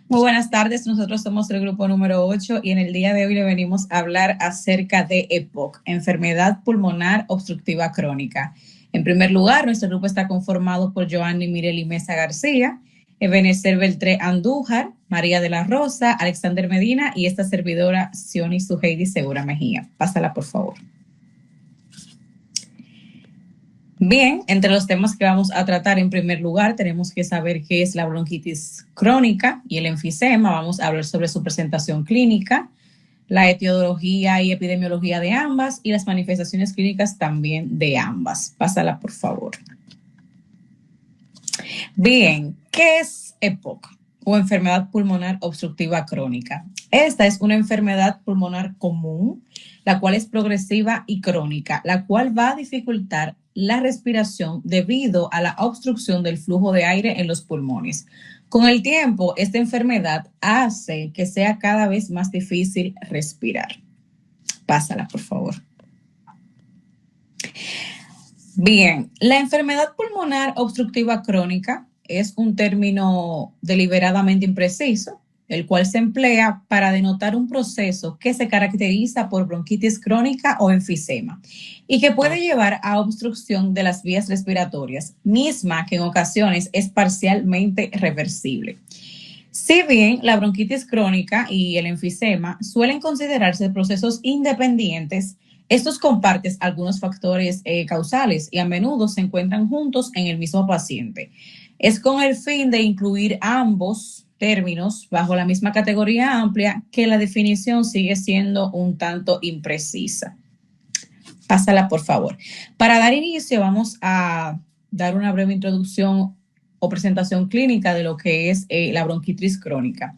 Muy buenas tardes, nosotros somos el grupo número 8 y en el día de hoy le venimos a hablar acerca de EPOC, enfermedad pulmonar obstructiva crónica. En primer lugar, nuestro grupo está conformado por Joanny Mireli Mesa García, Ebenezer Beltré Andújar, María de la Rosa, Alexander Medina y esta servidora Sioni Suheidi Segura Mejía. Pásala, por favor. Bien, entre los temas que vamos a tratar, en primer lugar, tenemos que saber qué es la bronquitis crónica y el enfisema. Vamos a hablar sobre su presentación clínica, la etiología y epidemiología de ambas y las manifestaciones clínicas también de ambas. Pásala, por favor. Bien, ¿qué es EPOC o enfermedad pulmonar obstructiva crónica? Esta es una enfermedad pulmonar común, la cual es progresiva y crónica, la cual va a dificultar la respiración debido a la obstrucción del flujo de aire en los pulmones. Con el tiempo, esta enfermedad hace que sea cada vez más difícil respirar. Pásala, por favor. Bien, la enfermedad pulmonar obstructiva crónica es un término deliberadamente impreciso, el cual se emplea para denotar un proceso que se caracteriza por bronquitis crónica o enfisema y que puede llevar a obstrucción de las vías respiratorias, misma que en ocasiones es parcialmente reversible. Si bien la bronquitis crónica y el enfisema suelen considerarse procesos independientes, estos comparten algunos factores causales y a menudo se encuentran juntos en el mismo paciente. Es con el fin de incluir ambos términos bajo la misma categoría amplia que la definición sigue siendo un tanto imprecisa. Pásala, por favor. Para dar inicio, vamos a dar una breve introducción o presentación clínica de lo que es la bronquitis crónica.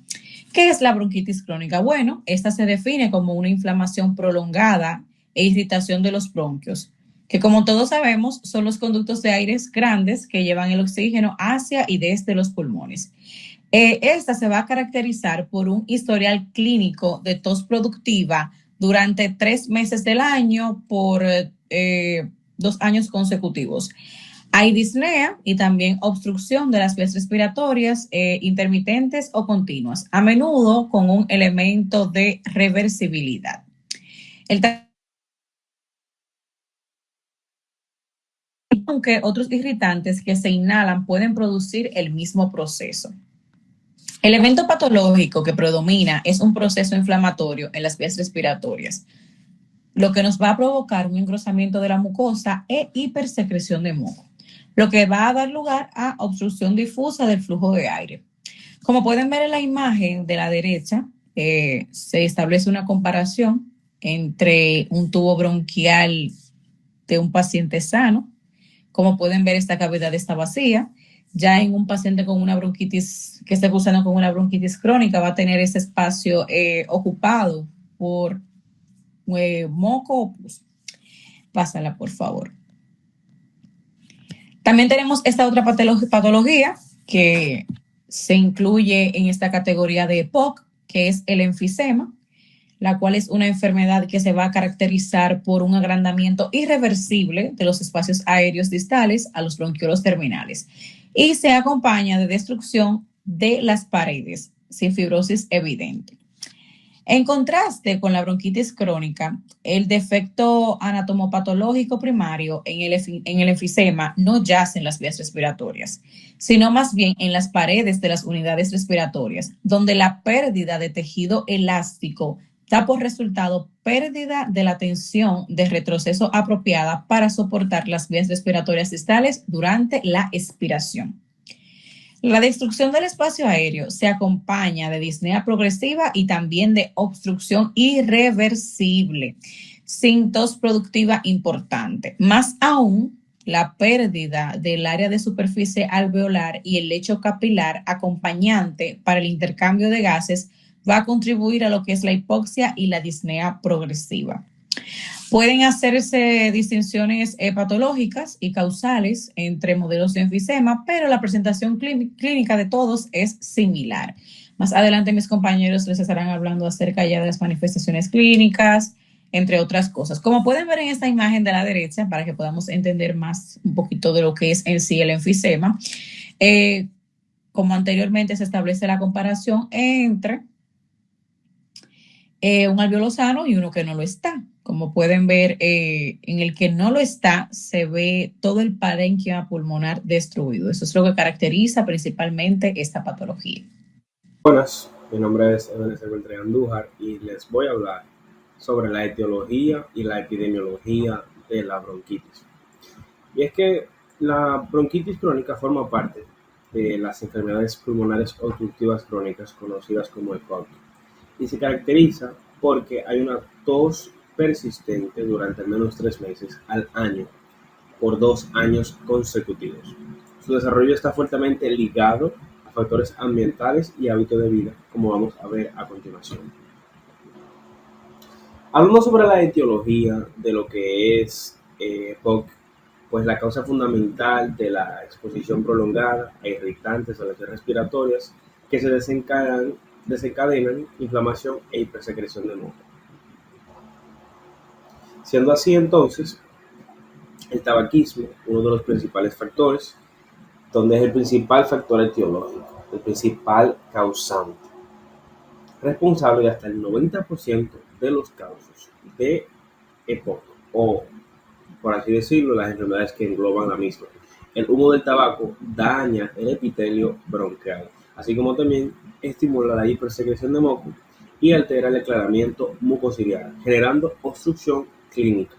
¿Qué es la bronquitis crónica? Bueno, esta se define como una inflamación prolongada e irritación de los bronquios, que como todos sabemos son los conductos de aire grandes que llevan el oxígeno hacia y desde los pulmones. Esta se va a caracterizar por un historial clínico de tos productiva durante 3 meses del año por 2 años consecutivos. Hay disnea y también obstrucción de las vías respiratorias intermitentes o continuas, a menudo con un elemento de reversibilidad. Aunque otros irritantes que se inhalan pueden producir el mismo proceso. El evento patológico que predomina es un proceso inflamatorio en las vías respiratorias, lo que nos va a provocar un engrosamiento de la mucosa e hipersecreción de moco, lo que va a dar lugar a obstrucción difusa del flujo de aire. Como pueden ver en la imagen de la derecha, se establece una comparación entre un tubo bronquial de un paciente sano. Como pueden ver, esta cavidad está vacía. Ya en un paciente con una bronquitis, que esté cursando con una bronquitis crónica, va a tener ese espacio ocupado por moco o pus. Pásala, por favor. También tenemos esta otra patología que se incluye en esta categoría de EPOC, que es el enfisema, la cual es una enfermedad que se va a caracterizar por un agrandamiento irreversible de los espacios aéreos distales a los bronquiolos terminales y se acompaña de destrucción de las paredes sin fibrosis evidente. En contraste con la bronquitis crónica, el defecto anatomopatológico primario en el enfisema no yace en las vías respiratorias, sino más bien en las paredes de las unidades respiratorias, donde la pérdida de tejido elástico da por resultado pérdida de la tensión de retroceso apropiada para soportar las vías respiratorias distales durante la expiración. La destrucción del espacio aéreo se acompaña de disnea progresiva y también de obstrucción irreversible, sin tos productiva importante. Más aún, la pérdida del área de superficie alveolar y el lecho capilar acompañante para el intercambio de gases va a contribuir a lo que es la hipoxia y la disnea progresiva. Pueden hacerse distinciones patológicas y causales entre modelos de enfisema, pero la presentación clínica de todos es similar. Más adelante mis compañeros les estarán hablando acerca ya de las manifestaciones clínicas, entre otras cosas. Como pueden ver en esta imagen de la derecha, para que podamos entender más un poquito de lo que es en sí el enfisema, como anteriormente se establece la comparación entre un alveolo sano y uno que no lo está. Como pueden ver, en el que no lo está, se ve todo el parénquima pulmonar destruido. Eso es lo que caracteriza principalmente esta patología. Buenas, mi nombre es Ebenezer Beltrán Andújar y les voy a hablar sobre la etiología y la epidemiología de la bronquitis. Y es que la bronquitis crónica forma parte de las enfermedades pulmonares obstructivas crónicas conocidas como EPOC y se caracteriza porque hay una tos persistente durante al menos 3 meses al año por 2 años consecutivos. Su desarrollo está fuertemente ligado a factores ambientales y hábitos de vida, como vamos a ver a continuación. Hablando sobre la etiología de lo que es POC, pues la causa fundamental de la exposición prolongada a irritantes a las vías respiratorias que se desencadenan inflamación e hipersecreción de moco. Siendo así entonces, el tabaquismo, uno de los principales factores, donde es el principal factor etiológico, el principal causante, responsable de hasta el 90% de los casos de EPOC, o por así decirlo, las enfermedades que engloban la misma. El humo del tabaco daña el epitelio bronquial, así como también estimula la hipersecreción de moco y altera el aclaramiento mucociliar, generando obstrucción clínica.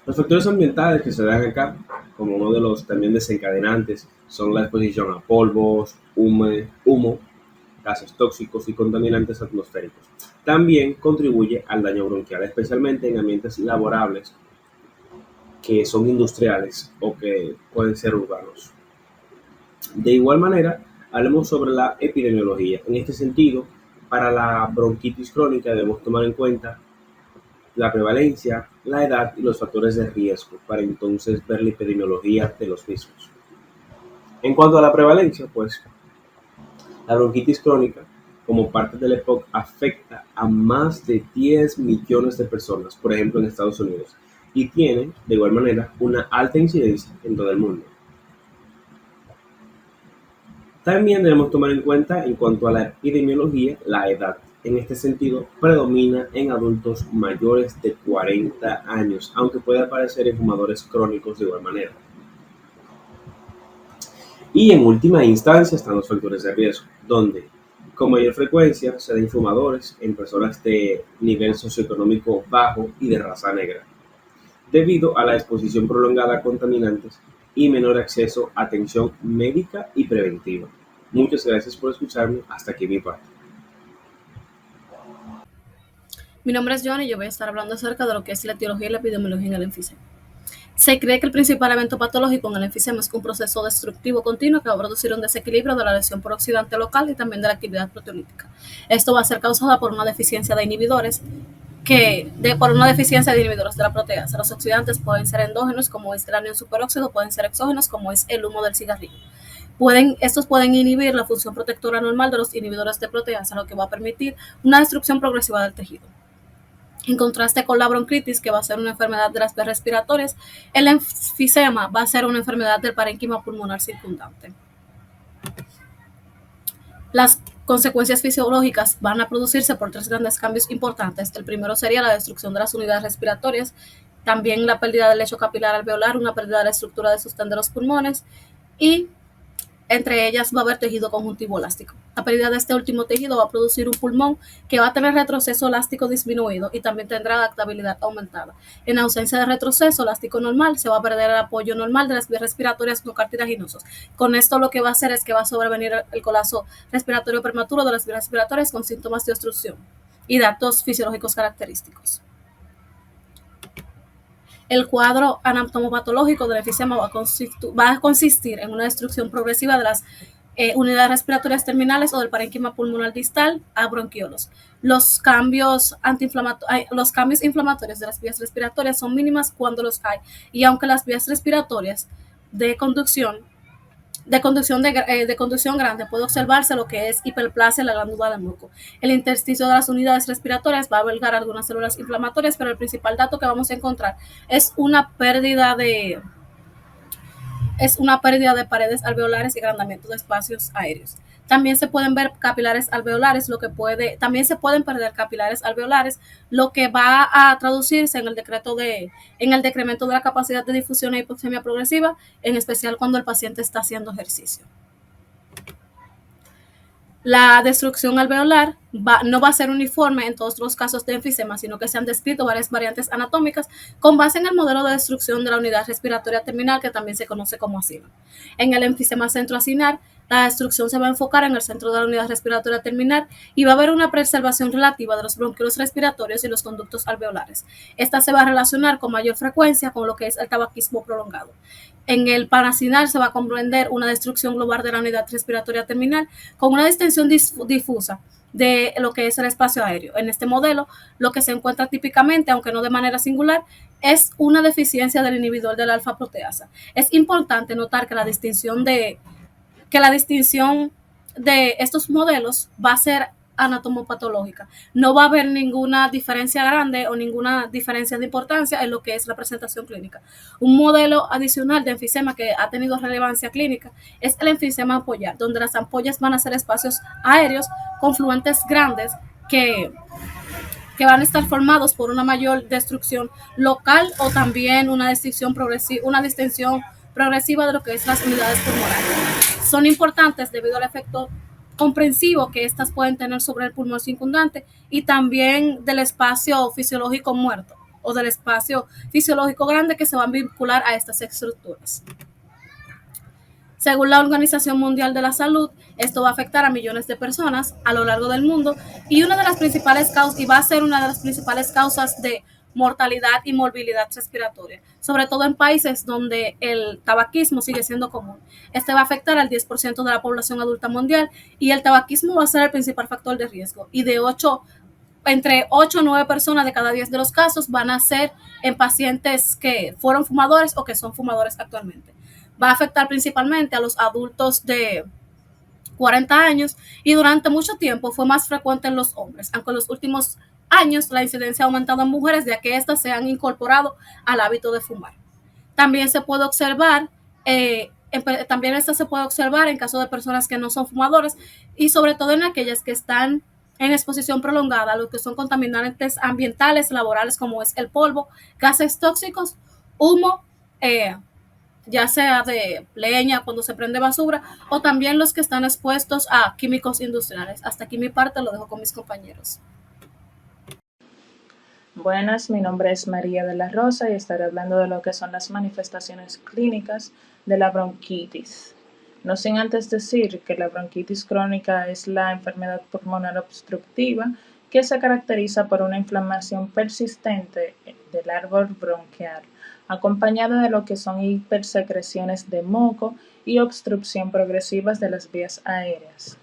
Los factores ambientales que se dan acá, como uno de los también desencadenantes, son la exposición a polvos, humo, gases tóxicos y contaminantes atmosféricos. También contribuye al daño bronquial, especialmente en ambientes laborables que son industriales o que pueden ser urbanos. De igual manera, hablemos sobre la epidemiología. En este sentido, para la bronquitis crónica debemos tomar en cuenta la prevalencia, la edad y los factores de riesgo para entonces ver la epidemiología de los mismos. En cuanto a la prevalencia, pues la bronquitis crónica, como parte del EPOC, afecta a más de 10 millones de personas, por ejemplo en Estados Unidos, y tiene, de igual manera, una alta incidencia en todo el mundo. También debemos tomar en cuenta, en cuanto a la epidemiología, la edad. En este sentido, predomina en adultos mayores de 40 años, aunque puede aparecer en fumadores crónicos de igual manera. Y en última instancia están los factores de riesgo, donde con mayor frecuencia se dan fumadores en personas de nivel socioeconómico bajo y de raza negra, debido a la exposición prolongada a contaminantes y menor acceso a atención médica y preventiva. Muchas gracias por escucharme. Hasta aquí mi parte. Mi nombre es Joan y yo voy a estar hablando acerca de lo que es la etiología y la epidemiología en el enfisema. Se cree que el principal evento patológico en el enfisema es un proceso destructivo continuo que va a producir un desequilibrio de la lesión por oxidante local y también de la actividad proteolítica. Esto va a ser causado por una deficiencia de inhibidores por una deficiencia de inhibidores de la proteasa. Los oxidantes pueden ser endógenos, como es el anión superóxido, pueden ser exógenos, como es el humo del cigarrillo. Estos pueden inhibir la función protectora normal de los inhibidores de proteasa, lo que va a permitir una destrucción progresiva del tejido. En contraste con la bronquitis, que va a ser una enfermedad de las vías respiratorias, el enfisema va a ser una enfermedad del parénquima pulmonar circundante. Las consecuencias fisiológicas van a producirse por 3 grandes cambios importantes. El primero sería la destrucción de las unidades respiratorias, también la pérdida del lecho capilar alveolar, una pérdida de la estructura de sostén de los pulmones y entre ellas va a haber tejido conjuntivo elástico. La pérdida de este último tejido va a producir un pulmón que va a tener retroceso elástico disminuido y también tendrá adaptabilidad aumentada. En ausencia de retroceso elástico normal, se va a perder el apoyo normal de las vías respiratorias no cartilaginosos. Con esto lo que va a hacer es que va a sobrevenir el colapso respiratorio prematuro de las vías respiratorias con síntomas de obstrucción y datos fisiológicos característicos. El cuadro anatomopatológico del enfisema va a consistir en una destrucción progresiva de las unidades respiratorias terminales o del parénquima pulmonar distal a bronquiolos. Los cambios inflamatorios de las vías respiratorias son mínimas cuando los hay, y aunque las vías respiratorias de conducción grande puede observarse lo que es hiperplasia en la glándula del moco. El intersticio de las unidades respiratorias va a albergar algunas células inflamatorias, pero el principal dato que vamos a encontrar es una pérdida de es una pérdida de paredes alveolares y agrandamiento de espacios aéreos. También se pueden ver capilares alveolares, también se pueden perder capilares alveolares, lo que va a traducirse en el decremento de la capacidad de difusión e hipoxemia progresiva, en especial cuando el paciente está haciendo ejercicio. La destrucción alveolar no va a ser uniforme en todos los casos de enfisema, sino que se han descrito varias variantes anatómicas con base en el modelo de destrucción de la unidad respiratoria terminal, que también se conoce como acina. En el enfisema centroacinar, la destrucción se va a enfocar en el centro de la unidad respiratoria terminal y va a haber una preservación relativa de los bronquiolos respiratorios y los conductos alveolares. Esta se va a relacionar con mayor frecuencia con lo que es el tabaquismo prolongado. En el paracinar se va a comprender una destrucción global de la unidad respiratoria terminal con una distensión difusa de lo que es el espacio aéreo. En este modelo, lo que se encuentra típicamente, aunque no de manera singular, es una deficiencia del inhibidor de la alfa-proteasa. Es importante notar que la distinción de estos modelos va a ser anatomopatológica. No va a haber ninguna diferencia grande o ninguna diferencia de importancia en lo que es la presentación clínica. Un modelo adicional de enfisema que ha tenido relevancia clínica es el enfisema ampollar, donde las ampollas van a ser espacios aéreos con fluentes grandes que van a estar formados por una mayor destrucción local o también una distensión progresiva de lo que es las unidades pulmonares. Son importantes debido al efecto comprensivo que estas pueden tener sobre el pulmón circundante y también del espacio fisiológico muerto o del espacio fisiológico grande que se van a vincular a estas estructuras. Según la Organización Mundial de la Salud, esto va a afectar a millones de personas a lo largo del mundo y va a ser una de las principales causas de mortalidad y morbilidad respiratoria, sobre todo en países donde el tabaquismo sigue siendo común. Este va a afectar al 10% de la población adulta mundial y el tabaquismo va a ser el principal factor de riesgo. Y entre 8 o 9 personas de cada 10 de los casos van a ser en pacientes que fueron fumadores o que son fumadores actualmente. Va a afectar principalmente a los adultos de 40 años y durante mucho tiempo fue más frecuente en los hombres, aunque en los últimos años la incidencia ha aumentado en mujeres ya que éstas se han incorporado al hábito de fumar. También se puede observar, en caso de personas que no son fumadores y sobre todo en aquellas que están en exposición prolongada a lo que son contaminantes ambientales, laborales, como es el polvo, gases tóxicos, humo, ya sea de leña cuando se prende basura, o también los que están expuestos a químicos industriales. Hasta aquí mi parte, lo dejo con mis compañeros. Buenas, mi nombre es María de la Rosa y estaré hablando de lo que son las manifestaciones clínicas de la bronquitis. No sin antes decir que la bronquitis crónica es la enfermedad pulmonar obstructiva que se caracteriza por una inflamación persistente del árbol bronquial, acompañada de lo que son hipersecreciones de moco y obstrucción progresivas de las vías aéreas.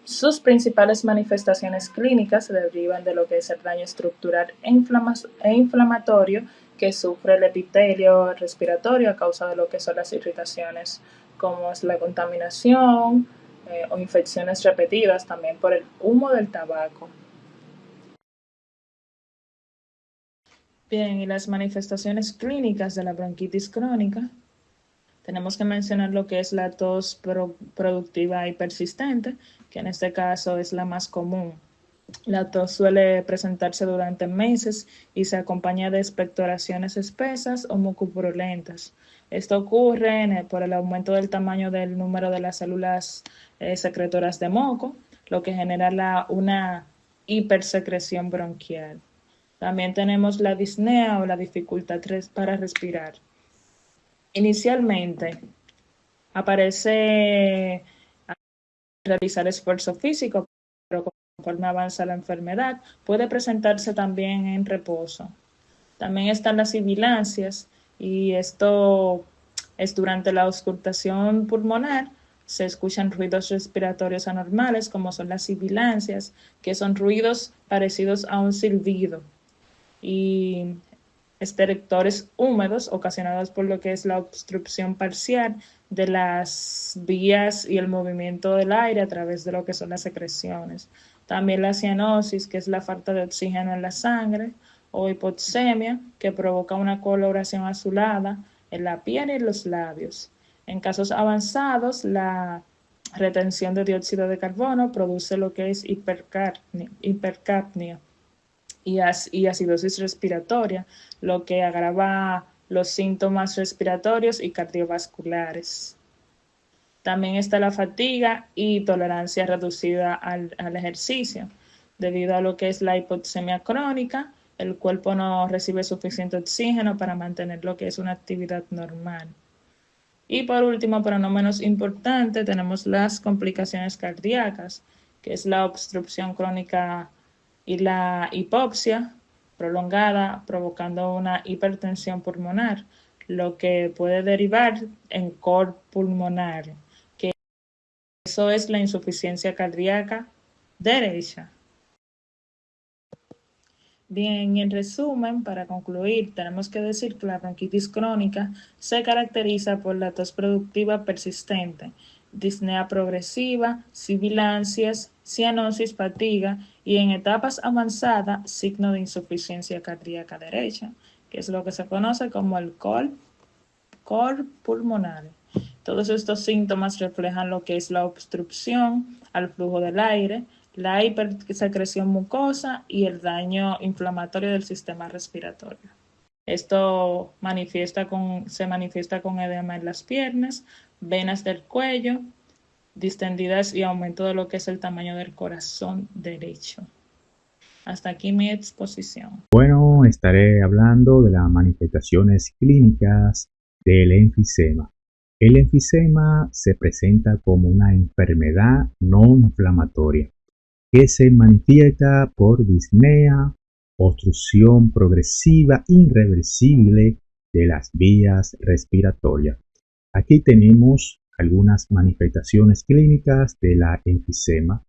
Sus principales manifestaciones clínicas se derivan de lo que es el daño estructural e inflamatorio que sufre el epitelio respiratorio a causa de lo que son las irritaciones, como es la contaminación o infecciones repetidas también por el humo del tabaco. Bien, y las manifestaciones clínicas de la bronquitis crónica, tenemos que mencionar lo que es la tos productiva y persistente, que en este caso es la más común. La tos suele presentarse durante meses y se acompaña de expectoraciones espesas o mucopurulentas. Esto ocurre por el aumento del tamaño del número de las células secretoras de moco, lo que genera una hipersecreción bronquial. También tenemos la disnea o la dificultad para respirar. Inicialmente aparece realizar esfuerzo físico, pero conforme avanza la enfermedad puede presentarse también en reposo. También están las sibilancias y esto es durante la auscultación pulmonar. Se escuchan ruidos respiratorios anormales como son las sibilancias, que son ruidos parecidos a un silbido, y estertores húmedos ocasionados por lo que es la obstrucción parcial de las vías y el movimiento del aire a través de lo que son las secreciones. También la cianosis, que es la falta de oxígeno en la sangre, o hipoxemia, que provoca una coloración azulada en la piel y en los labios. En casos avanzados, la retención de dióxido de carbono produce lo que es hipercapnia y acidosis respiratoria, lo que agrava los síntomas respiratorios y cardiovasculares. También está la fatiga y tolerancia reducida al ejercicio. Debido a lo que es la hipoxemia crónica, el cuerpo no recibe suficiente oxígeno para mantener lo que es una actividad normal. Y por último, pero no menos importante, tenemos las complicaciones cardíacas, que es la obstrucción crónica y la hipoxia prolongada, provocando una hipertensión pulmonar, lo que puede derivar en cor pulmonar, que eso es la insuficiencia cardíaca derecha. Bien, en resumen, para concluir, tenemos que decir que la bronquitis crónica se caracteriza por la tos productiva persistente, disnea progresiva, sibilancias, cianosis, fatiga y en etapas avanzadas, signo de insuficiencia cardíaca derecha, que es lo que se conoce como el cor pulmonar. Todos estos síntomas reflejan lo que es la obstrucción al flujo del aire, la hipersecreción mucosa y el daño inflamatorio del sistema respiratorio. Esto se manifiesta con edema en las piernas, venas del cuello, distendidas y aumento de lo que es el tamaño del corazón derecho. Hasta aquí mi exposición. Bueno, estaré hablando de las manifestaciones clínicas del enfisema. El enfisema se presenta como una enfermedad no inflamatoria que se manifiesta por disnea, obstrucción progresiva irreversible de las vías respiratorias. Aquí tenemos algunas manifestaciones clínicas de la enfisema.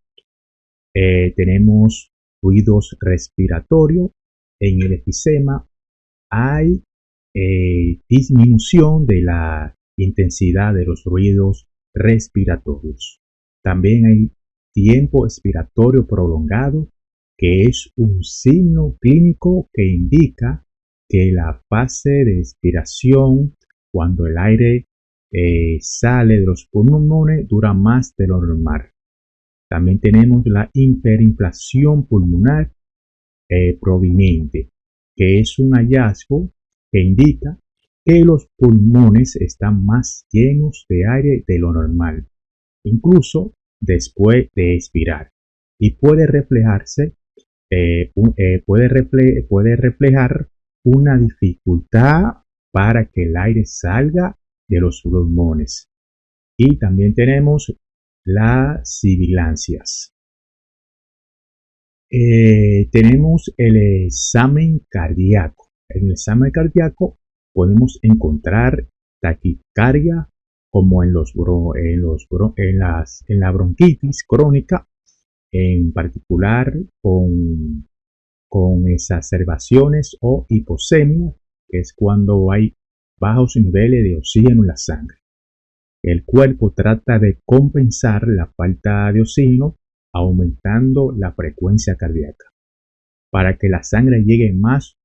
Tenemos ruidos respiratorios. En el enfisema hay disminución de la intensidad de los ruidos respiratorios. También hay tiempo expiratorio prolongado, que es un signo clínico que indica que la fase de expiración, cuando el aire sale de los pulmones, dura más de lo normal. También tenemos la hiperinflación pulmonar prominente, que es un hallazgo que indica que los pulmones están más llenos de aire de lo normal, incluso después de expirar, y puede reflejar una dificultad para que el aire salga de los pulmones. Y también tenemos las sibilancias. Tenemos el examen cardíaco. En el examen cardíaco podemos encontrar taquicardia, como en la bronquitis crónica, en particular con exacerbaciones o hipoxemia, que es cuando hay bajos niveles de oxígeno en la sangre. El cuerpo trata de compensar la falta de oxígeno aumentando la frecuencia cardíaca para que la sangre llegue más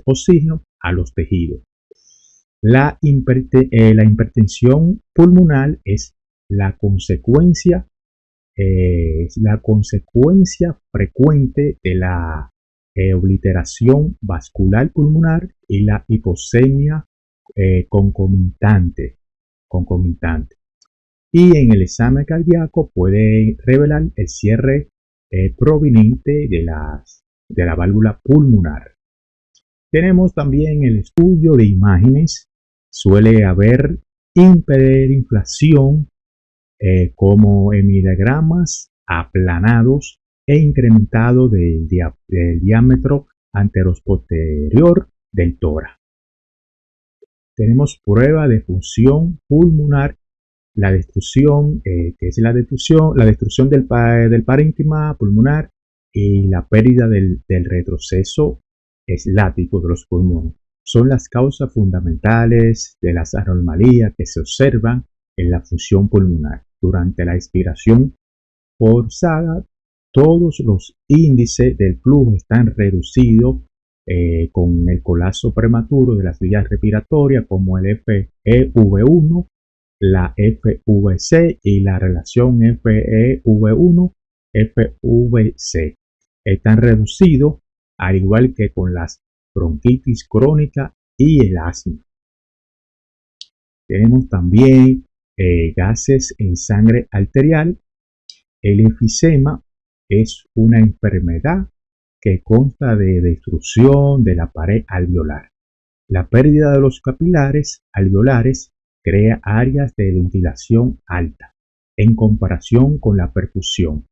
oxígeno a los tejidos. La hipertensión pulmonar es la consecuencia frecuente de la obliteración vascular pulmonar y la hipoxemia concomitante. Y en el examen cardíaco puede revelar el cierre proveniente de la válvula pulmonar. Tenemos también el estudio de imágenes. Suele haber hiperinflación como hemidiagramas aplanados e incrementado del diámetro anteroposterior del tórax. Tenemos prueba de función pulmonar, la destrucción, que es la destrucción del parénquima pulmonar y la pérdida del retroceso eslático de los pulmones. Son las causas fundamentales de las anomalías que se observan en la función pulmonar. Durante la expiración forzada, todos los índices del flujo están reducidos con el colapso prematuro de las vías respiratorias como el FEV1, la FVC y la relación FEV1-FVC. Están reducidos al igual que con las bronquitis crónica y el asma. Tenemos también gases en sangre arterial. El enfisema es una enfermedad que consta de destrucción de la pared alveolar. La pérdida de los capilares alveolares crea áreas de ventilación alta en comparación con la perfusión.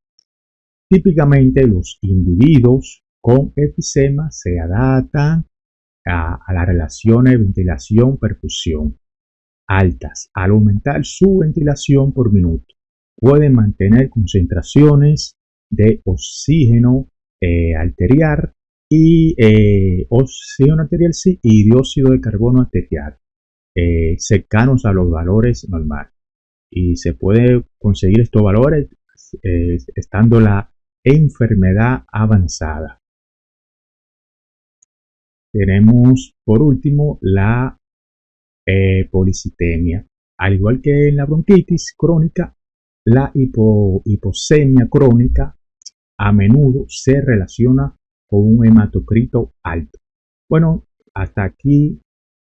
Típicamente los individuos con enfisema se adaptan a las relaciones ventilación-perfusión altas. Al aumentar su ventilación por minuto, pueden mantener concentraciones de oxígeno arterial y dióxido de carbono arterial cercanos a los valores normales. Y se puede conseguir estos valores estando la enfermedad avanzada. Tenemos por último la policitemia. Al igual que en la bronquitis crónica, la hiposemia crónica a menudo se relaciona con un hematocrito alto. Bueno, hasta aquí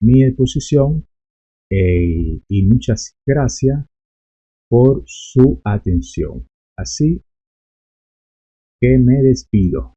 mi exposición y muchas gracias por su atención. Así que me despido.